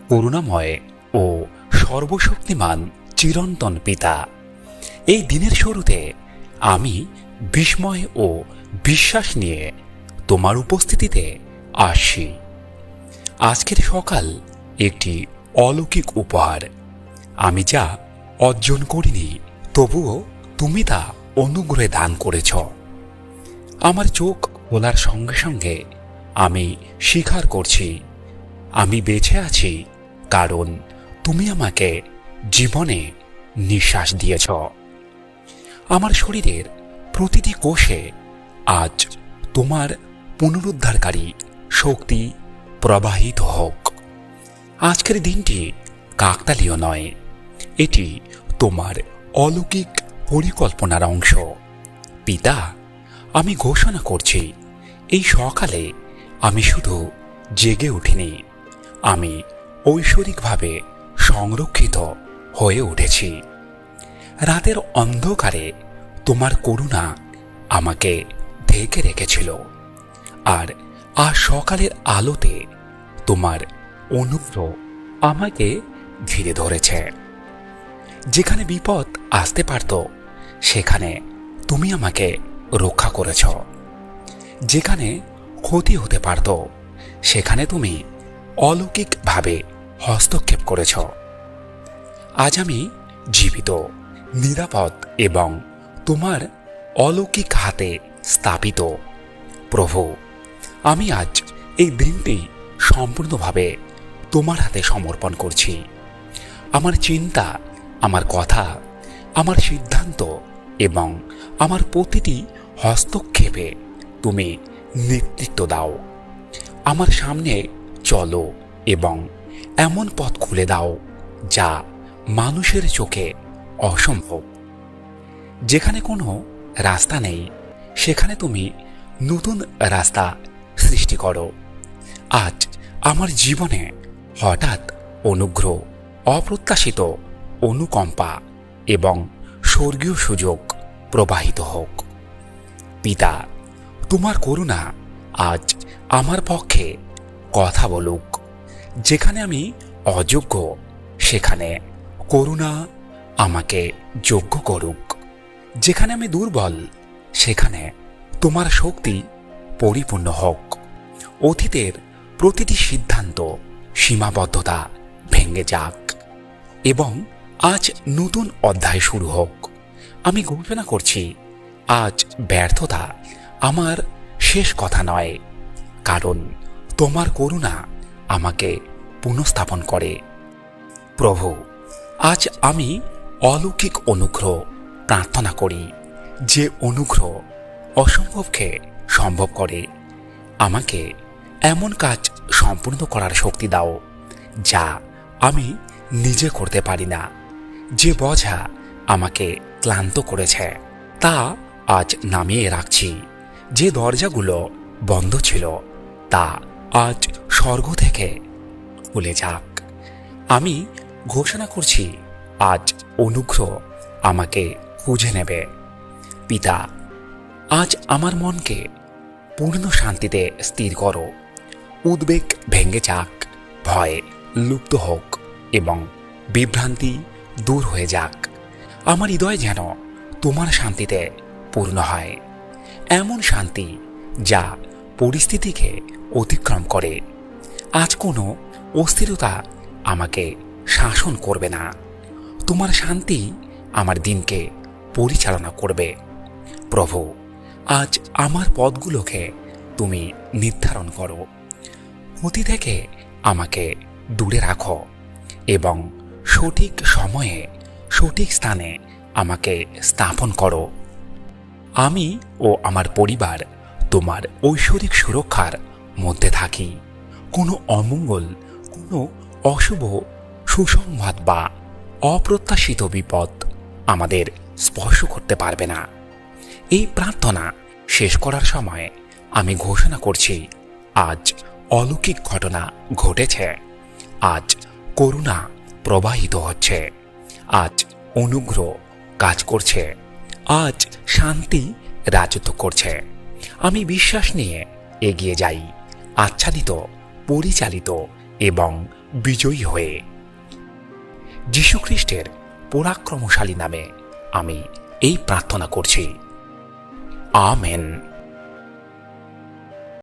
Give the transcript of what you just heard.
করুণাময় ও সর্বশক্তিমান চিরন্তন পিতা, এই দিনের শুরুতে আমি বিস্ময় ও বিশ্বাস নিয়ে তোমার উপস্থিতিতে আসছি। আজকের সকাল একটি অলৌকিক উপহার। আমি যা অর্জন করিনি, তবুও তুমি তা অনুগ্রহে দান করেছ। আমার চোখ খোলার সঙ্গে সঙ্গে আমি স্বীকার করছি, আমি বেঁচে আছি কারণ তুমি আমাকে জীবনে নিঃশ্বাস দিয়েছ। আমার শরীরের প্রতিটি কোষে আজ তোমার পুনরুদ্ধারকারী শক্তি প্রবাহিত হোক। আজকের দিনটি কাকতালীয় নয়, এটি তোমার অলৌকিক পরিকল্পনার অংশ। পিতা, আমি ঘোষণা করছি, এই সকালে আমি শুধু জেগে উঠিনি, আমি ঐশ্বরিকভাবে সংরক্ষিত হয়ে উঠেছি। রাতের অন্ধকারে তোমার করুণা আমাকে ঢেকে রেখেছিল, আর আজ সকালের আলোতে তোমার অনুগ্রহ আমাকে ঘিরে ধরেছে। যেখানে বিপদ আসতে পারত, সেখানে তুমি আমাকে রক্ষা করেছ। যেখানে ক্ষতি হতে পারত, সেখানে তুমি অলৌকিকভাবে হস্তক্ষেপ করেছ। আজ আমি জীবিত, নিরাপদ এবং তোমার অলৌকিক হাতে স্থাপিত। প্রভু, আমি আজ এই দিনটি সম্পূর্ণভাবে তোমার হাতে সমর্পণ করছি। আমার চিন্তা, আমার কথা, আমার সিদ্ধান্ত এবং আমার প্রতিটি হস্তক্ষেপে তুমি নেতৃত্ব দাও। আমার সামনে চলো এবং এমন পথ খুলে দাও যা মানুষের চোখে অসম্ভব। যেখানে কোনো রাস্তা নেই, সেখানে তুমি নতুন রাস্তা সৃষ্টি করো। আজ আমার জীবনে হঠাৎ অনুগ্রহ, অপ্রত্যাশিত অনুকম্পা এবং স্বর্গীয় সুযোগ প্রবাহিত হোক। পিতা, তোমার করুণা আজ আমার পক্ষে কথা বলুক। যেখানে আমি অযোগ্য, সেখানে করুণা আমাকে যোগ্য করুক। যেখানে আমি দুর্বল, সেখানে তোমার শক্তি পরিপূর্ণ হোক। অতীতের প্রতিটি সিদ্ধান্ত, সীমাবদ্ধতা ভেঙে যাক এবং আজ নতুন অধ্যায় শুরু হোক। আমি ঘোষণা করছি, আজ ব্যর্থতা আমার শেষ কথা নয়, কারণ তোমার করুণা আমাকে পুনঃস্থাপন করে। প্রভু, আজ আমি অলৌকিক অনুগ্রহ প্রার্থনা করি, যে অনুগ্রহ অসম্ভবকে সম্ভব করে। আমাকে এমন কাজ সম্পূর্ণ করার শক্তি দাও যা আমি নিজে করতে পারি না। যে বোঝা আমাকে ক্লান্ত করেছে, তা আজ নামিয়ে রাখছি। যে দরজাগুলো বন্ধ ছিল, তা আজ স্বর্গ থেকে খুলে যাক। আমি ঘোষণা করছি, আজ অনুগ্রহ আমাকে খুঁজে নেবে। পিতা, আজ আমার মনকে পূর্ণ শান্তিতে স্থির করো। উদ্বেগ ভেঙে যাক, ভয় লুপ্ত হোক এবং বিভ্রান্তি দূর হয়ে যাক। আমার হৃদয় যেন তোমার শান্তিতে পূর্ণ হয়, এমন শান্তি যা পরিস্থিতিকে অতিক্রম করে। আজ কোনো অস্থিরতা আমাকে শাসন করবে না। তোমার শান্তি আমার দিনকে পরিচালনা করবে। প্রভু, আজ আমার পথগুলোকে তুমি নির্ধারণ করো। ক্ষতি থেকে আমাকে দূরে রাখো এবং সঠিক সময়ে সঠিক স্থানে আমাকে স্থাপন করো। আমি ও আমার পরিবার তোমার ঐশ্বরিক সুরক্ষার মধ্যে থাকি। কোনো অমঙ্গল, কোনো অশুভ সুসংবাদ বা অপ্রত্যাশিত বিপদ আমাদের স্পর্শ করতে পারবে না। এই প্রার্থনা শেষ করার সময় আমি ঘোষণা করছি, আজ অলৌকিক ঘটনা ঘটেছে। আজ করুণা প্রবাহিত হচ্ছে। আজ অনুগ্রহ কাজ করছে। আজ শান্তি রাজত্ব করছে। আমি বিশ্বাস নিয়ে এগিয়ে যাই, আচ্ছাদিত, পরিচালিত এবং বিজয়ী হয়ে। যীশুখ্রিস্টের পরাক্রমশালী নামে আমি এই প্রার্থনা করছি। আমেন।